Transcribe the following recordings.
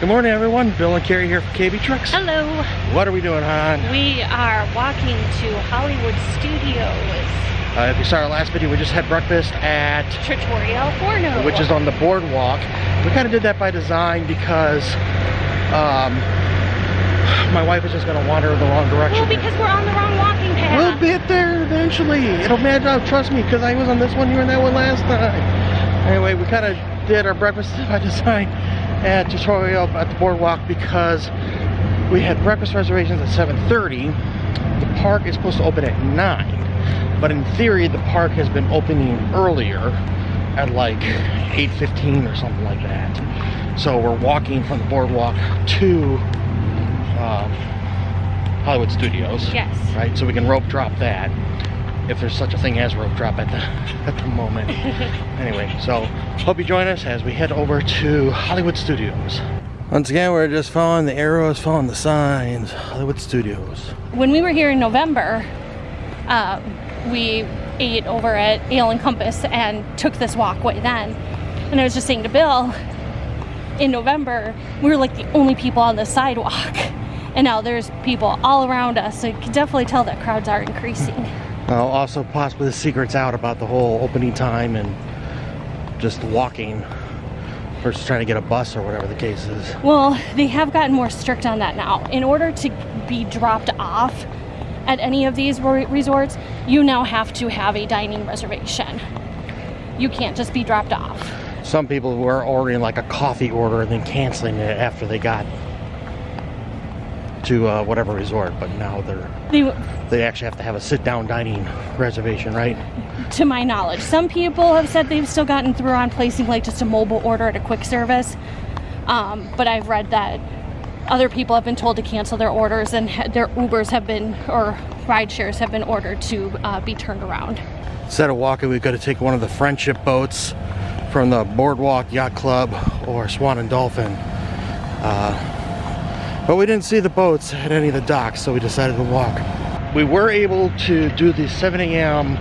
Good morning, everyone. Bill and Carrie here for KB Trucks. Hello. What are we doing, hon? We are walking to Hollywood Studios. If you saw our last video, we just had breakfast at Trattoria al Forno, which is on the boardwalk. We kind of did that by design because my wife is just going to wander in the wrong direction. Well, because we're on the wrong walking path. We'll get there eventually. It'll match out, trust me, because I was on this one, you were on that one last time. Anyway, we kind of did our breakfast by design at Trattoria at the boardwalk because we had breakfast reservations at 7:30. The park is supposed to open at 9. But in theory, the park has been opening earlier at like 8:15 or something like that. So we're walking from the boardwalk to Hollywood Studios. Yes. Right, so we can rope drop that, if there's such a thing as rope drop at the moment. Anyway, so hope you join us as we head over to Hollywood Studios. Once again, we're just following the arrows, following the signs. Hollywood Studios. When we were here in November, we ate over at Ale and Compass and took this walkway then. And I was just saying to Bill, in November, we were like the only people on the sidewalk. And now there's people all around us, so you can definitely tell that crowds are increasing. Also, possibly the secret's out about the whole opening time and just walking versus trying to get a bus or whatever the case is. Well, they have gotten more strict on that now. In order to be dropped off at any of these resorts, you now have to have a dining reservation. You can't just be dropped off. Some people were ordering like a coffee order and then canceling it after they got to whatever resort, but now they actually have to have a sit-down dining reservation, right? To my knowledge. Some people have said they've still gotten through on placing like just a mobile order at a quick service, but I've read that other people have been told to cancel their orders and their Ubers have been, or ride shares have been ordered to be turned around. Instead of walking, we've got to take one of the friendship boats from the Boardwalk Yacht Club or Swan and Dolphin. But we didn't see the boats at any of the docks, so we decided to walk. We were able to do the 7 a.m.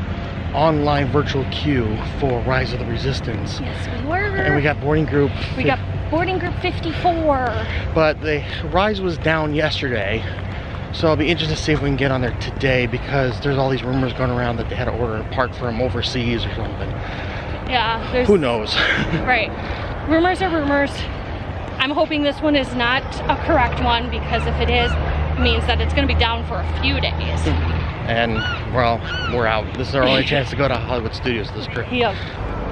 online virtual queue for Rise of the Resistance. Yes, we were. And we got boarding group. We got boarding group 54. But the Rise was down yesterday, so I'll be interested to see if we can get on there today because there's all these rumors going around that they had to order a part from overseas or something. Yeah, there's... Who knows? Right. Rumors are rumors. I'm hoping this one is not a correct one because if it is, it means that it's going to be down for a few days. And, well, we're out. This is our only chance to go to Hollywood Studios this trip. Yep.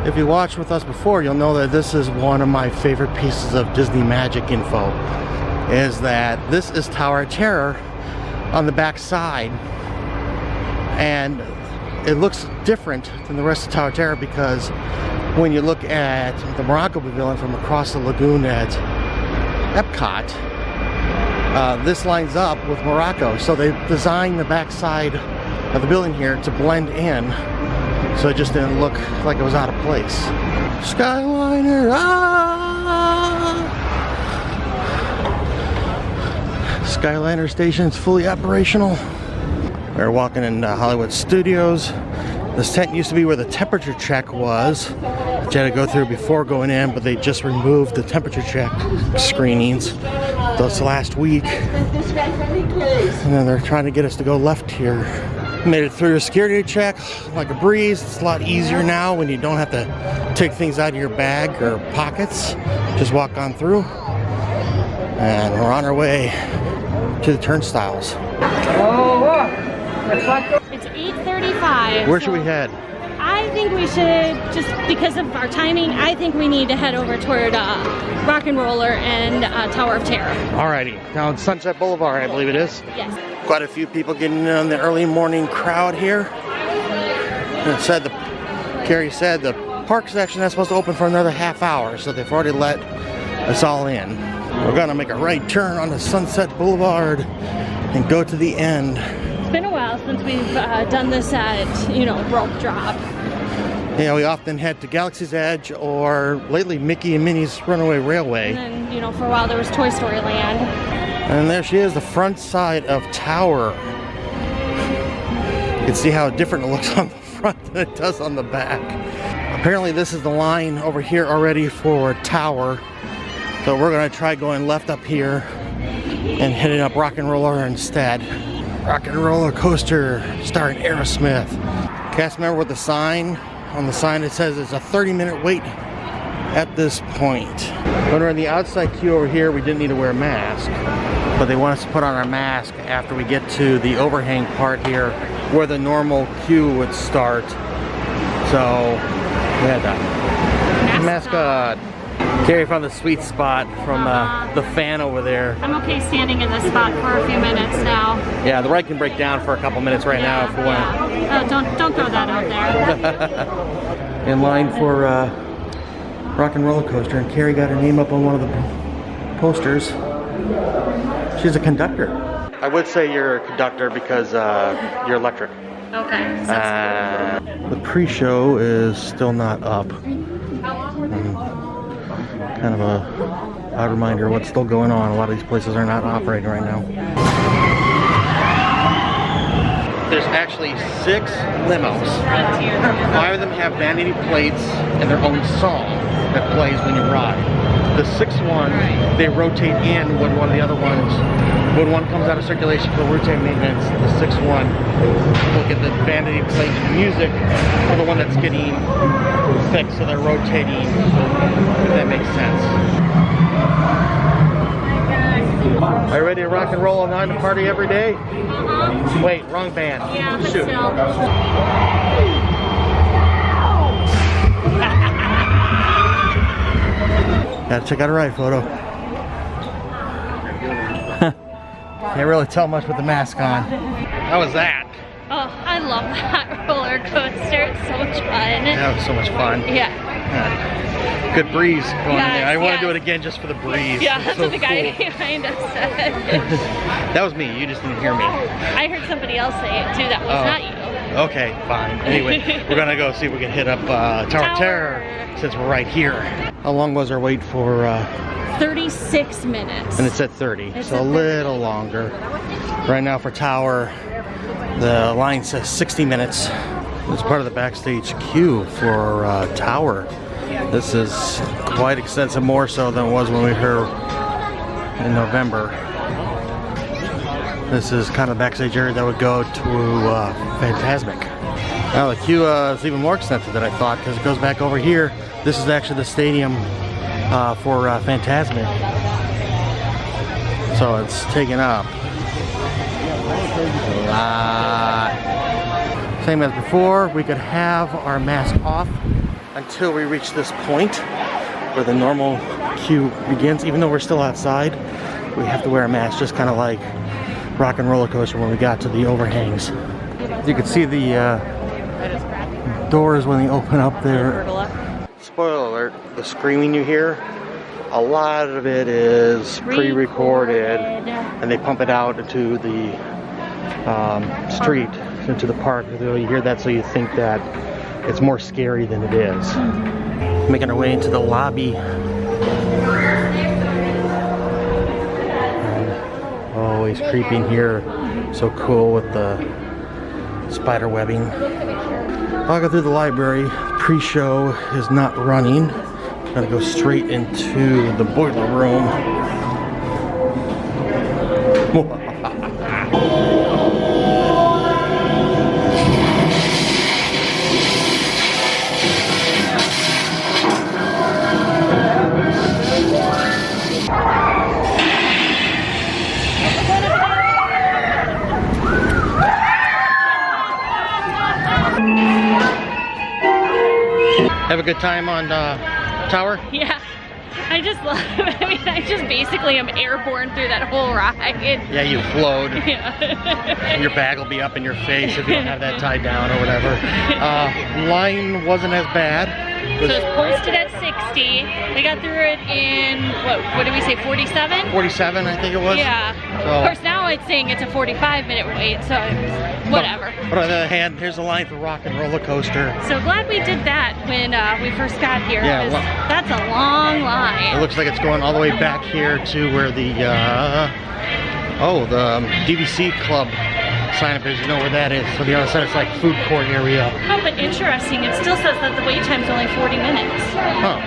If you watched with us before, you'll know that this is one of my favorite pieces of Disney magic info, is that this is Tower of Terror on the back side. And it looks different than the rest of Tower of Terror because when you look at the Morocco Pavilion from across the lagoon at Epcot, this lines up with Morocco. So they designed the back side of the building here to blend in, so it just didn't look like it was out of place. Skyliner, Skyliner station's fully operational. We're walking in Hollywood Studios. This tent used to be where the temperature check was, which you had to go through before going in, but they just removed the temperature check screenings this last week. And then they're trying to get us to go left here. Made it through a security check like a breeze. It's a lot easier now when you don't have to take things out of your bag or pockets. Just walk on through. And we're on our way to the turnstiles. It's 8:35. Where should we head? I think we should, just because of our timing, I think we need to head over toward Rock and Roller and Tower of Terror. Alrighty, down Sunset Boulevard, I believe it is. Yes. Quite a few people getting in the early morning crowd here. And it said Carrie said the park's actually not supposed to open for another half hour, so they've already let us all in. We're gonna make a right turn onto Sunset Boulevard and go to the end. It's been a while since we've done this at, rope drop. Yeah, we often head to Galaxy's Edge or lately Mickey and Minnie's Runaway Railway. And then, for a while there was Toy Story Land. And there she is, the front side of Tower. You can see how different it looks on the front than it does on the back. Apparently this is the line over here already for Tower. So we're gonna try going left up here and hitting up Rock and Roller instead. Rock and Roller Coaster starring Aerosmith. Cast member with the sign. On the sign it says it's a 30-minute wait at this point. When we're in the outside queue over here, we didn't need to wear a mask, but they want us to put on our mask after we get to the overhang part here where the normal queue would start. So we had that. Mascot. Carrie found the sweet spot from the fan over there. I'm okay standing in this spot for a few minutes now. Yeah, the ride can break down for a couple minutes right now if we want. Oh, don't throw that out there. In line for Rock and Roller Coaster, and Carrie got her name up on one of the posters. She's a conductor. I would say you're a conductor because you're electric. Okay. The pre-show is still not up. Kind of a reminder of what's still going on. A lot of these places are not operating right now. There's actually 6 limos. 5 of them have vanity plates and their own song that plays when you ride. The 6th one, they rotate in when one of the other ones, when one comes out of circulation for routine maintenance, the 6th one will get the vanity plate music for the one that's getting fixed, so they're rotating, if that makes sense. Are you ready to rock and roll all night and party every day? Wait, wrong band. Yeah, but shoot. still. Gotta check out a ride photo. Can't really tell much with the mask on. How was that? Oh, I love that roller coaster. It's so much fun. That was so much fun. Yeah. Good breeze going in there. I want yes. to do it again just for the breeze. Yeah, It's that's so what the guy cool. behind us said. That was me. You just didn't hear me. I heard somebody else say it too. That was not you. Okay, fine. Anyway, we're gonna go see if we can hit up Tower of Terror since we're right here. How long was our wait for? 36 minutes. And it said 30, It's so a little longer. Right now for Tower, the line says 60 minutes. It's part of the backstage queue for Tower. This is quite extensive, more so than it was when we were here in November. This is kind of the backstage area that would go to Fantasmic. Now the queue is even more extensive than I thought because it goes back over here. This is actually the stadium for Fantasmic. So it's taken up a lot. Same as before, we could have our mask off until we reach this point where the normal queue begins. Even though we're still outside, we have to wear a mask, just kind of like Rock and Roller Coaster when we got to the overhangs. You can see the doors when they open up there. Spoiler alert, the screaming you hear, a lot of it is pre-recorded and they pump it out into the street, into the park. You hear that so you think that it's more scary than it is. Making our way into the lobby. Always creeping here. So cool with the spider webbing. I'll go through the library. Pre-show is not running. Gotta go straight into the boiler room. Have a good time on Tower? Yeah. I just love it. I mean, I just basically am airborne through that whole ride. Yeah, you flowed. Yeah. Your bag will be up in your face if you don't have that tied down or whatever. Line wasn't as bad. So it's posted at 60. We got through it in, what did we say, 47? 47, I think it was. Yeah. So, of course, now it's saying it's a 45-minute wait, so whatever. But on the other hand, here's a line for Rock and Roller Coaster. So glad we did that when we first got here. Yeah, that's a long line. It looks like it's going all the way back here to where the DVC Club sign up is. You know where that is. So the other side is like food court area. Oh, but interesting. It still says that the wait time's only 40 minutes. Huh.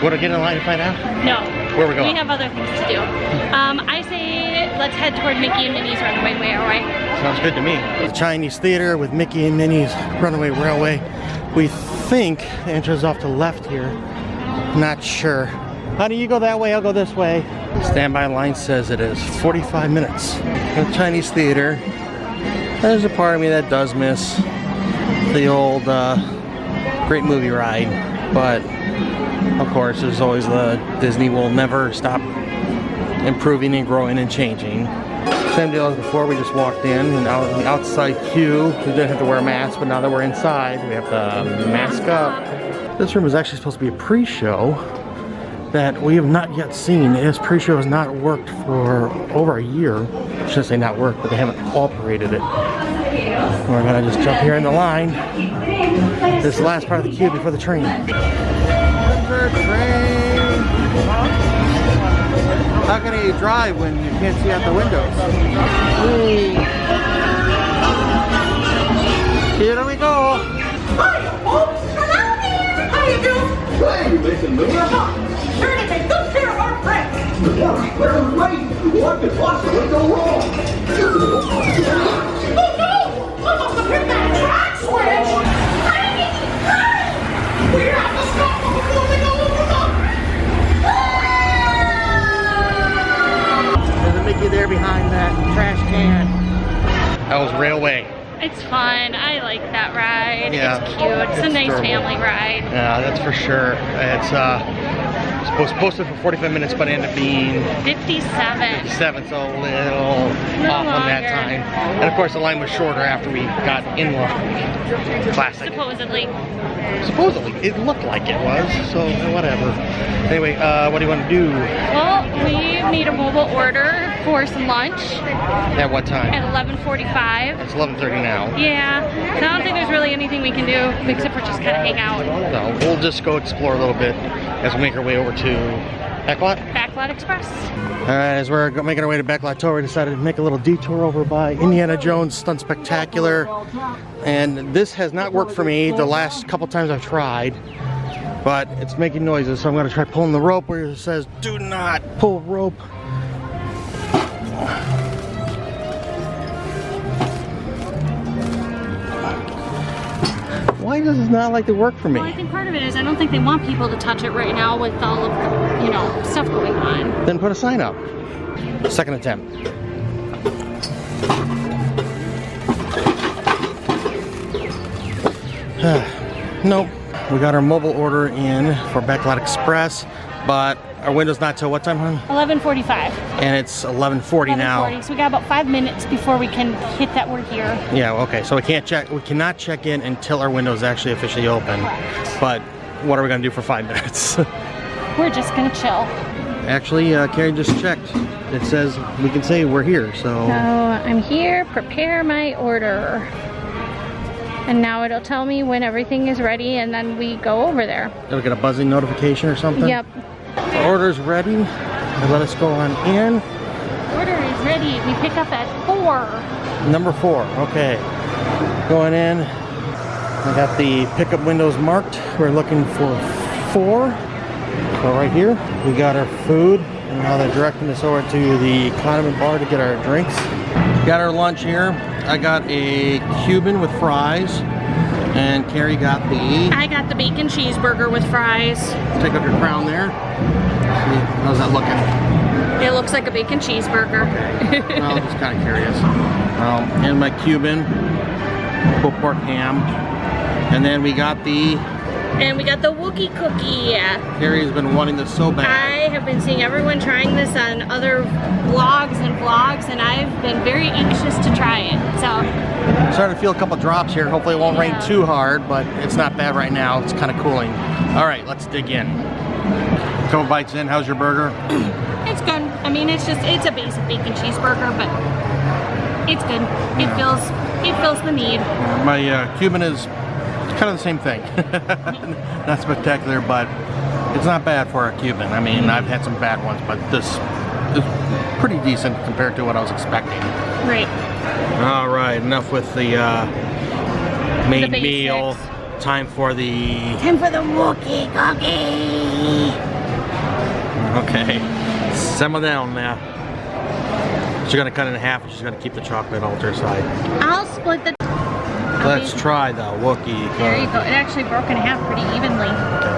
Want to get in line to find out? No. Where are we going? We have other things to do. I say let's head toward Mickey and Minnie's Runaway Railway. Sounds good to me. The Chinese theater with Mickey and Minnie's Runaway Railway. We think the entrance is off to the left here. Not sure. Honey, you go that way, I'll go this way. Standby line says it is 45 minutes. The Chinese theater. There's a part of me that does miss the old great movie ride, but of course there's always the Disney will never stop improving and growing and changing. Same deal as before, we just walked in and out in the outside queue. We didn't have to wear a mask, but now that we're inside, we have to mask up. This room is actually supposed to be a pre-show that we have not yet seen. This pre-show has not worked for over a year. I shouldn't say not worked, but they haven't operated it. We're gonna just jump here in the line. This is the last part of the queue before the train. How can he drive when you can't see out the windows? Here we go. Hi, folks. Hello there. How you doing? Glad you're making me. Sure to take good care of our friends. Yeah, we're right. What could possibly go wrong? Oh no! I must have hit that track switch. Hey! We have to stop them before they go over the... There's a Mickey there behind that trash can. That was Railway. It's fun. I like that ride. Yeah. It's cute. It's a nice adorable. family ride. Yeah, that's for sure. It was posted for 45 minutes, but it ended up being 57. 7, so a little off on that longer. time. And of course, the line was shorter after we got in line. Classic. Supposedly. Supposedly, it looked like it was, so whatever. Anyway, what do you want to do? Well, we made a mobile order for some lunch At what time? at 11:45. It's 11:30 now. Yeah, so I don't think there's really anything we can do except for just kind of hang out. So we'll just go explore a little bit as we make our way over to Backlot. Backlot Express. Alright, as we're making our way to Backlot Tower, we decided to make a little detour over by Indiana Jones Stunt Spectacular. And this has not worked for me the last couple times I've tried, but it's making noises, so I'm going to try pulling the rope where it says, do not pull rope. Why does this not like to work for me? Well, I think part of it is I don't think they want people to touch it right now with all of, you know, stuff going on. Then put a sign up. Second attempt. Nope. We got our mobile order in for Backlot Express, but our window's not till what time, hon? 11:45. And it's 11:40 now. 11:40. So we got about 5 minutes before we can hit that we're here. Yeah, okay. So we cannot check in until our window is actually officially open. But what are we gonna do for 5 minutes? We're just gonna chill. Actually, Carrie just checked. It says we can say we're here, so. So I'm here, prepare my order. And now it'll tell me when everything is ready and then we go over there. Did we get a buzzing notification or something? Yep. The order's ready. Let us go on in. Order is ready. We pick up at 4. Number 4, okay. Going in. I got the pickup windows marked. We're looking for 4. So right here, we got our food. And now they're directing us over to the condiment bar to get our drinks. Got our lunch here. I got a Cuban with fries. And Carrie got the... I got the bacon cheeseburger with fries. Take up your crown there. See, how's that looking? It looks like a bacon cheeseburger. Well, just kind of curious. And my Cuban, pulled pork ham. And then we got the... And we got the Wookie cookie. Carrie's been wanting this so bad. I have been seeing everyone trying this on other vlogs, and I've been very anxious to try it. So I'm starting to feel a couple drops here. Hopefully it won't rain too hard, but it's not bad right now. It's kind of cooling. All right, let's dig in. A couple bites in. How's your burger? it's good. I mean, it's a basic bacon cheeseburger, but it's good. It fills the need. My Cuban is kind of the same thing. Not spectacular, but it's not bad for a Cuban. I mean, I've had some bad ones, but this is pretty decent compared to what I was expecting. Right. All right, enough with the main The meal. Time for the Wookie cookie. Okay. Simmer down now. She's gonna cut it in half and she's gonna keep the chocolate all to her side. I'll split the... Let's try the Wookie. There you go. It actually broke in half pretty evenly. Okay.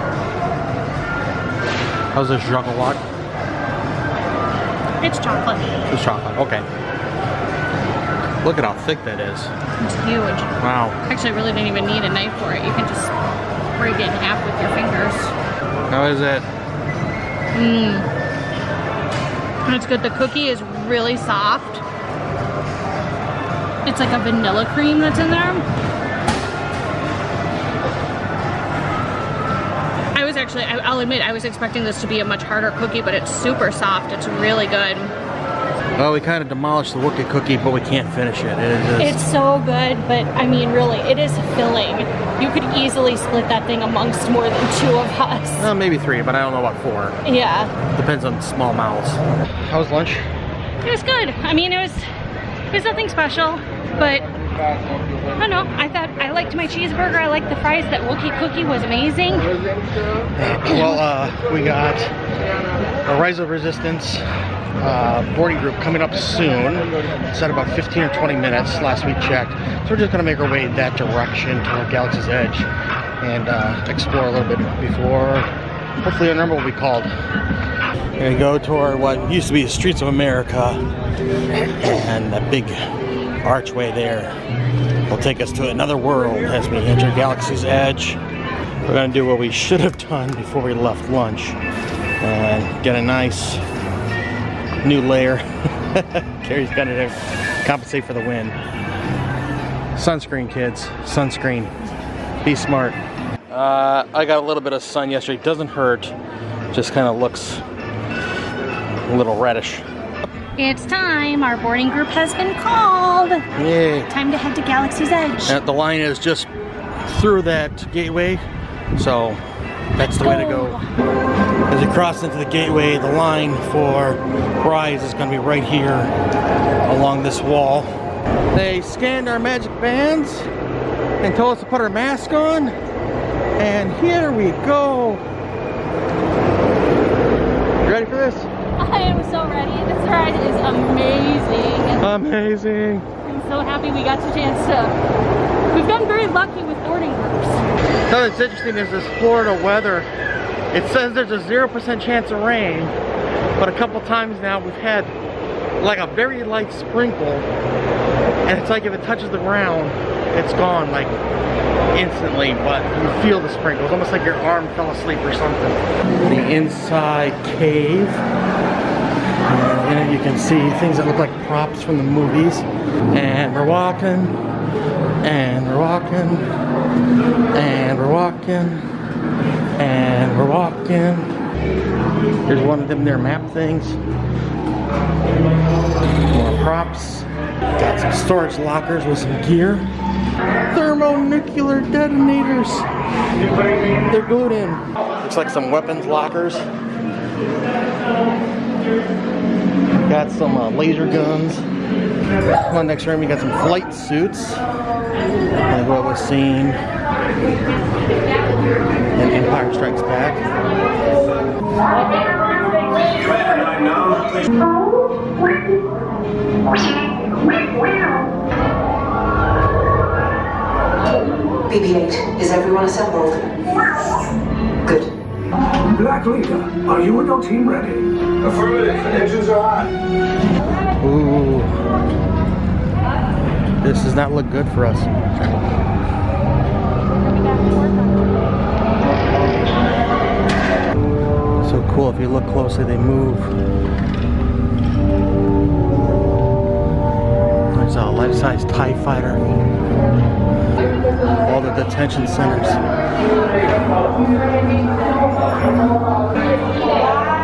How's this chocolate? It's chocolate. It's chocolate, okay. Look at how thick that is. It's huge. Wow. Actually, I really didn't even need a knife for it. You can just break it in half with your fingers. How is it? Mmm. It's good. The cookie is really soft. It's like a vanilla cream that's in there. I'll admit, I was expecting this to be a much harder cookie, but it's super soft. It's really good. Well, we kind of demolished the Wookie cookie, but we can't finish it. It's so good, but I mean, really, it is filling. You could easily split that thing amongst more than 2 of us. Maybe 3, but I don't know about 4. Yeah. Depends on small mouths. How was lunch? It was good. I mean, it was nothing special, but I don't know. I liked my cheeseburger. I liked the fries. That Wookie cookie was amazing. Well, we got a Rise of Resistance boarding group coming up soon. It's at about 15 or 20 minutes last we checked. So we're just going to make our way that direction toward Galaxy's Edge and explore a little bit before hopefully a number will be called. We're going to go toward what used to be the Streets of America, and that big archway there will take us to another world as we enter Galaxy's Edge. We're going to do what we should have done before we left lunch and get a nice new layer. Carrie's got it to compensate for the wind. Sunscreen, kids. Sunscreen. Be smart. I got a little bit of sun yesterday. Doesn't hurt. Just kind of looks a little reddish. It's time. Our boarding group has been called. Yay. Time to head to Galaxy's Edge. The line is just through that gateway, so that's the way to go. As you cross into the gateway, the line for Rise is going to be right here along this wall. They scanned our magic bands and told us to put our mask on, and here we go. You ready for this? I am so ready. This ride is amazing. Amazing. I'm so happy we got the chance to. We've been very lucky with boarding groups. So what's interesting is this Florida weather. It says there's a 0% chance of rain, but a couple times now we've had like a very light sprinkle, and it's like if it touches the ground, it's gone like instantly, but you feel the sprinkles, almost like your arm fell asleep or something. The inside cave, and in it you can see things that look like props from the movies, and we're walking, and we're walking, and we're walking, and we're walking. Here's one of them there map things. More props. Got some storage lockers with some gear. Thermonuclear detonators. They're glued in. Looks like some weapons lockers. Got some laser guns. On next room, we got some flight suits. Like what was seen in Empire Strikes Back. BB-8, is everyone assembled? Good. Black Leader, are you and your team ready? Affirmative, engines are on. Ooh. This does not look good for us. So cool, if you look closely, they move. There's a life-size TIE fighter. All the detention centers.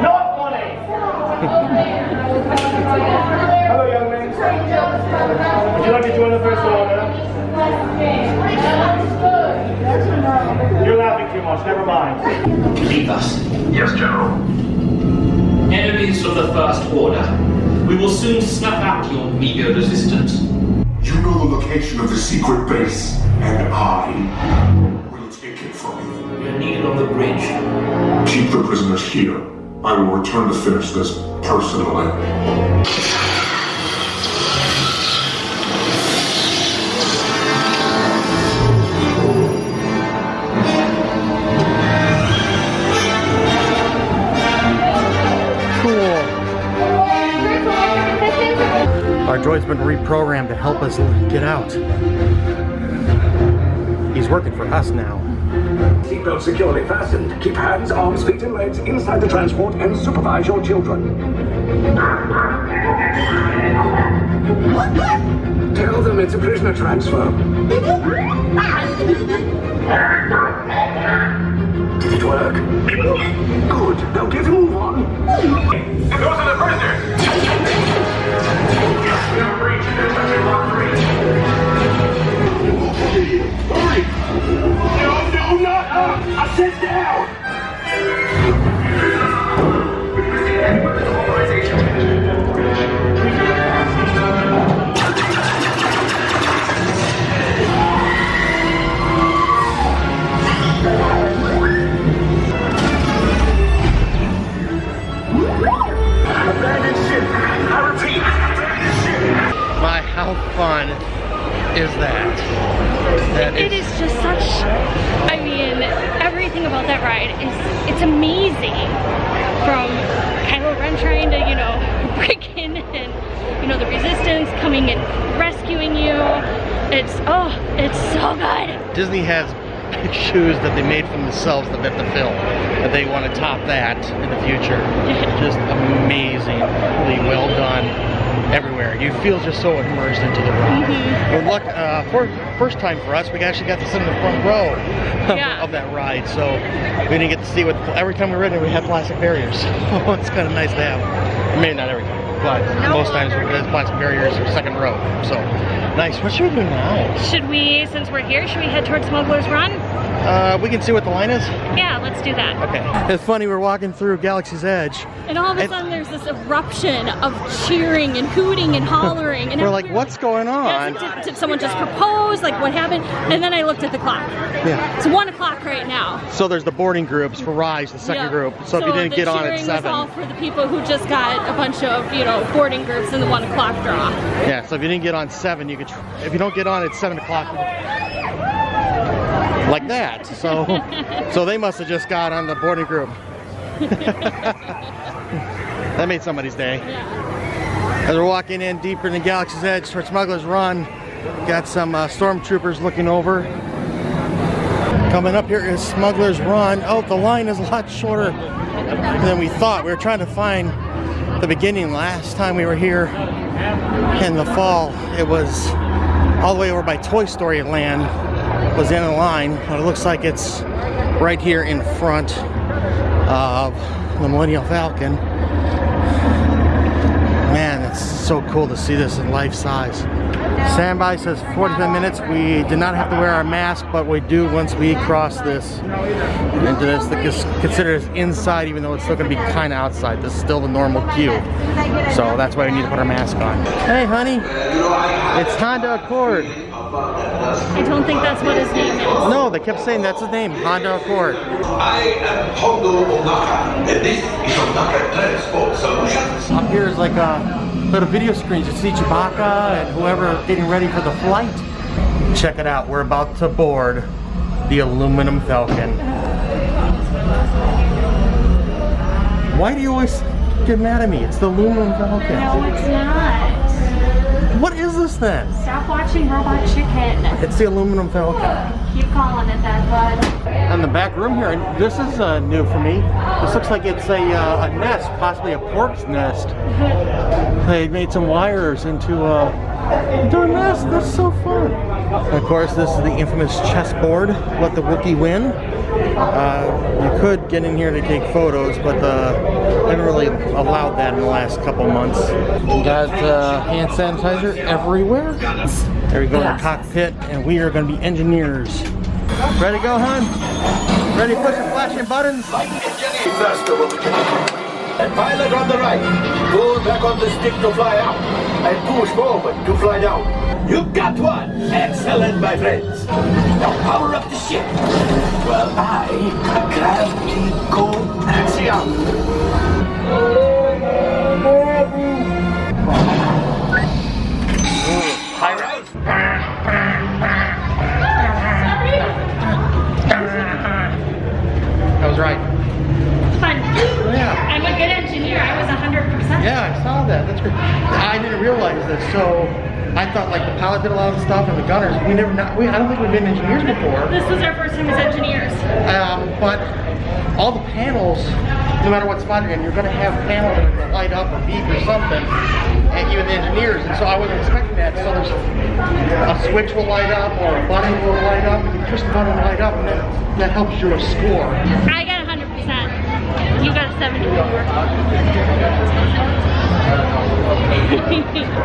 Not funny! Hello, young man. Would you like to join the First Order? You're laughing too much, never mind. Leave us. Yes, General. Enemies of the First Order. We will soon snuff out your meager resistance. You know the location of the secret base, and I will take it from you. You're needed on the bridge. Keep the prisoners here. I will return to finish this personally. Our droid's been reprogrammed to help us get out. He's working for us now. Seatbelt securely fastened. Keep hands, arms, feet, and legs inside the transport and supervise your children. Tell them it's a prisoner transfer. Did it work? Good. Now get a move on. Those are the prisoners! We have breached intercepted Block 3. Hurry! No, not up! I said down! Abandoned ship! I repeat, abandoned ship! My, how fun is that? It is just such, I mean, everything about that ride is, it's amazing. From Kylo Ren trying to, you know, break in and, you know, the Resistance coming and rescuing you. It's so good. Disney has big shoes that they made for themselves that they have to fill. That they want to top that in the future. Just amazingly well done everywhere. You feel just so immersed into the ride. Well, look, first time for us, we actually got to sit in the front row of that ride, so we didn't get to see what. Every time we were in there, we had plastic barriers. So it's kind of nice to have. Maybe not every time, but most times we have plastic barriers or second row. So nice. What should we do now? Should we, since we're here, should we head towards Smugglers Run? We can see what the line is? Yeah, let's do that. Okay. It's funny, we're walking through Galaxy's Edge. And all of a sudden there's this eruption of cheering and hooting and hollering. And we're like, what's going on? Did someone just propose? Like, what happened? And then I looked at the clock. Yeah. It's 1 o'clock right now. So there's the boarding groups for Rise, the second group. So if you didn't get on at 7. Was all for the people who just got a bunch of, you know, boarding groups in the 1 o'clock draw. Yeah, so if you didn't get on 7, you could, if you don't get on at 7 o'clock, like that. So they must have just got on the boarding group. That made somebody's day. Yeah. As we're walking in deeper in the Galaxy's Edge towards Smugglers Run, got some stormtroopers looking over. Coming up here is Smugglers Run. Oh, the line is a lot shorter than we thought. We were trying to find the beginning last time we were here in the fall. It was all the way over by Toy Story Land. Was the end of the line, but it looks like it's right here in front of the Millennium Falcon. Man, it's so cool to see this in life size. Standby says 45 minutes. We did not have to wear our mask, but we do once we cross this into this. Consider this inside, even though it's still going to be kind of outside. This is still the normal queue, so that's why we need to put our mask on. Hey, honey, it's Honda Accord. I don't think that's what his name is. No, they kept saying that's his name, Honda Accord. I am Hondo Onaka, and this is Onaka Transport Solutions. Up here is like a little video screens. You see Chewbacca and whoever getting ready for the flight. Check it out. We're about to board the aluminum Falcon. Why do you always get mad at me? It's the aluminum Falcon. No, it's not. What is this then? Stop watching Robot Chicken. It's the aluminum Falcon. Keep calling it that, bud. And the back room here, and this is new for me. This looks like it's a nest, possibly a pork's nest. They made some wires into a nest. That's so fun. And of course, this is the infamous chessboard. Let the Wookie win. You could get in here to take photos, but they haven't really allowed that in the last couple months. We got hand sanitizer everywhere. There we go in the cockpit, and we are going to be engineers. Ready to go, hon? Ready to push the flashing buttons? And pilot on the right. Pull back on the stick to fly out. And push forward to fly down. You got one! Excellent, my friends. Now power up the ship. Well, I gravity go axiom. That was right. Fun. Yeah. I'm a good engineer. I was 100%. Yeah, I saw that. That's great. I didn't realize this. So I thought like the pilot did a lot of stuff and the gunners. I don't think we've been engineers before. This was our first time as engineers. But all the panels, no matter what spot you're in, you're going to have panels that are going to light up or beep or something, and even the engineers. And so I wasn't expecting that. So there's a switch will light up or a button will light up, and you push the button and light up, and that helps your score. I got 100%. You got a 74.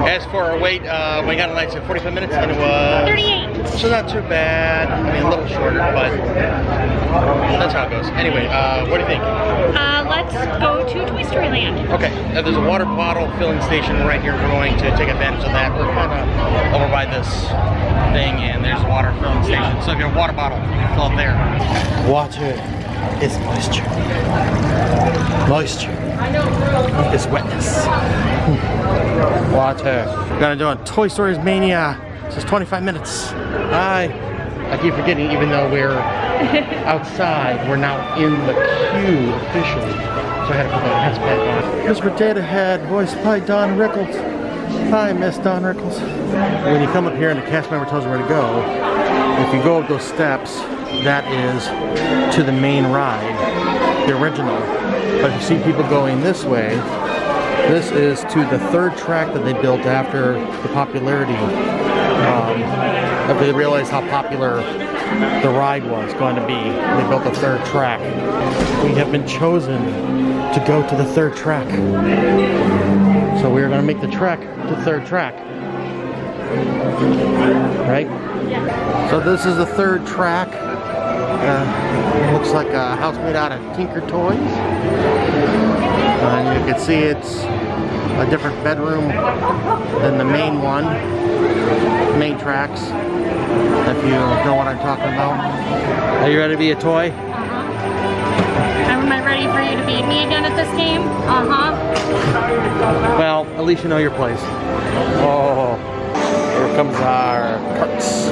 As for our wait, we got a night, 45 minutes, and it was 38. So not too bad. I mean, a little shorter, but that's how it goes. Anyway, what do you think? Let's go to Toy Story Land. Okay, there's a water bottle filling station right here. We're going to take advantage of that. We're kind of over by this thing, and there's a water filling station. So if you have a water bottle, you can fill it there. Water is moisture. Moisture is wetness. Water. We're gonna do a Toy Story Mania. This is 25 minutes. I keep forgetting, even though we're outside, we're now in the queue officially. So I had to put my hats back on. Mr. Data Head, voiced by Don Rickles. Hi, Miss Don Rickles. When you come up here and the cast member tells you where to go, if you go up those steps, that is to the main ride, the original. But if you see people going this way, this is to the third track that they built after the popularity. After they realized how popular the ride was going to be, they built a third track. We have been chosen to go to the third track. So we are going to make the trek to the third track. Right? Yeah. So this is the third track. Looks like a house made out of Tinker Toys. And you can see it's a different bedroom than the main one, main tracks, if you know what I'm talking about. Are you ready to be a toy? Am I ready for you to beat me again at this game? Well, at least you know your place. Oh, here comes our carts.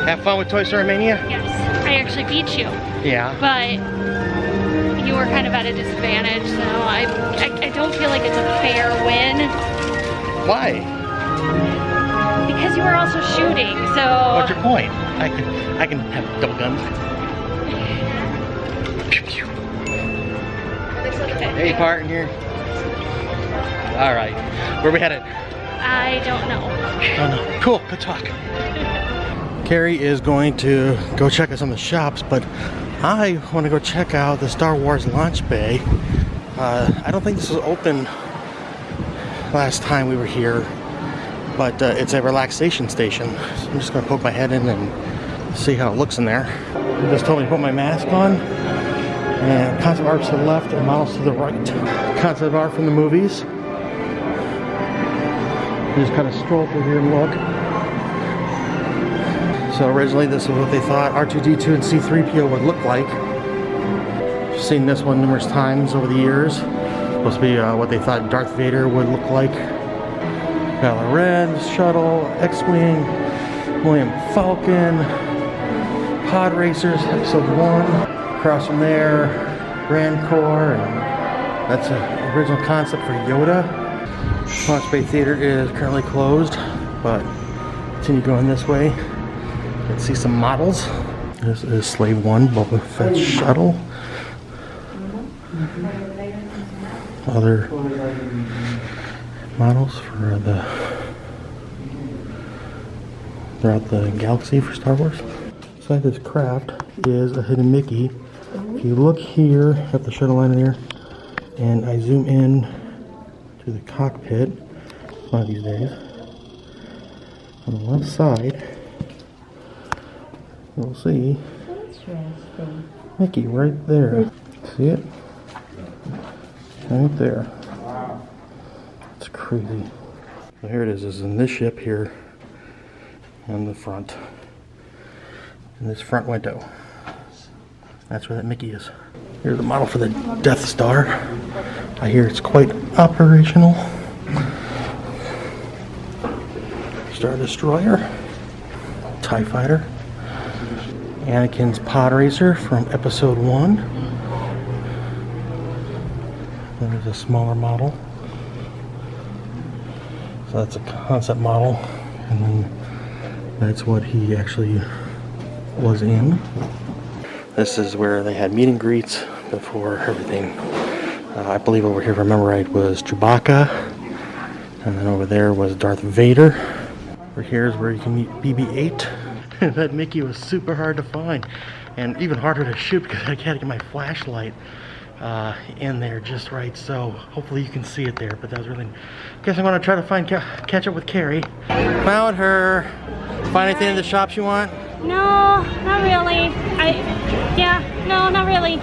Have fun with Toy Story Mania? Yes. I actually beat you. Yeah. But you were kind of at a disadvantage, so I don't feel like it's a fair win. Why? Because you were also shooting, so... What's your point? I can have double guns. Hey, part in here. All right. Where are we headed? I don't know. Oh no. Cool. Good talk. Carrie is going to go check out some of the shops, but I want to go check out the Star Wars launch bay. I don't think this was open last time we were here, but it's a relaxation station. So I'm just going to poke my head in and see how it looks in there. They just told me to put my mask on, and concept art to the left and models to the right. Concept art from the movies. You just kind of stroll through here and look. So originally this is what they thought R2-D2 and C-3PO would look like. I've seen this one numerous times over the years. Supposed to be what they thought Darth Vader would look like. Kylo Ren, Shuttle, X-Wing, Millennium Falcon, Pod Racers, Episode 1. Across from there, Rancor, and that's an original concept for Yoda. Launch Bay Theater is currently closed, but continue going this way. Let's see some models. This is Slave 1 Boba Fett shuttle. Other models for throughout the galaxy for Star Wars. Inside this craft is a hidden Mickey. If you look here at the shuttle line here, and I zoom in to the cockpit one of these days, on the left side, you'll see Mickey right there. See it? Right there. It's crazy. So here it is. It's in this ship here on the front. in this front window. That's where that Mickey is. Here's the model for the Death Star. I hear it's quite operational. Star Destroyer, TIE Fighter, Anakin's Pod Racer from Episode 1. There's a smaller model. So that's a concept model, and then that's what he actually was in. This is where they had meet and greets before everything. I believe over here, if I remember right, was Chewbacca, and then over there was Darth Vader. Over here is where you can meet BB-8. That Mickey was super hard to find, and even harder to shoot because I had to get my flashlight in there just right, so hopefully you can see it there. But that was really, guess I'm gonna try to catch up with Carrie. Found her. Find anything in the shops you want? No, not really. No, not really.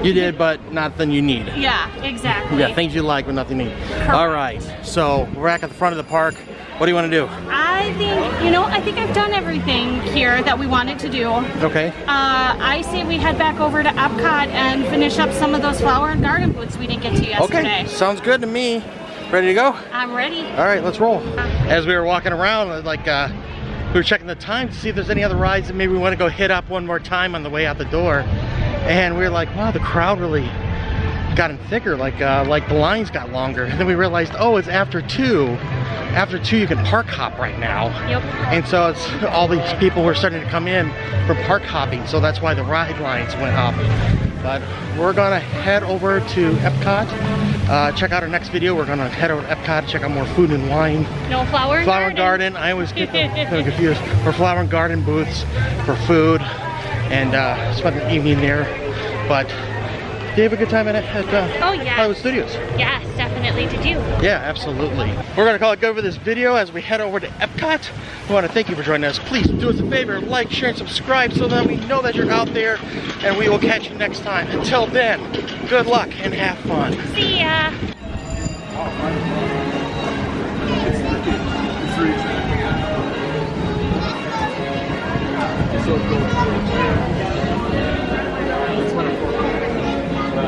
You did, but nothing you need. Yeah, exactly. Yeah, things you like, but nothing you need. All right, so we're back at the front of the park. What do you want to do? I think I've done everything here that we wanted to do. Okay. I say we head back over to Epcot and finish up some of those flower and garden booths we didn't get to yesterday. Okay, sounds good to me. Ready to go? I'm ready. All right, let's roll. As we were walking around, like we were checking the time to see if there's any other rides that maybe we want to go hit up one more time on the way out the door. And we were like, wow, the crowd really gotten thicker, like the lines got longer. And then we realized, oh, it's after 2. After 2, you can park hop right now. Yep. And so it's all these people were starting to come in for park hopping, so that's why the ride lines went up. But we're gonna head over to Epcot. Check out our next video. We're gonna head over to Epcot, check out more food and wine. No flower and garden. I always get them confused. For flower and garden booths, for food, and spend the evening there. But did you have a good time at Hollywood Studios? Yes, definitely. Did you? Yeah, absolutely. We're gonna call it good for this video as we head over to Epcot. We want to thank you for joining us. Please do us a favor, like, share, and subscribe so that we know that you're out there, and we will catch you next time. Until then, good luck and have fun. See ya.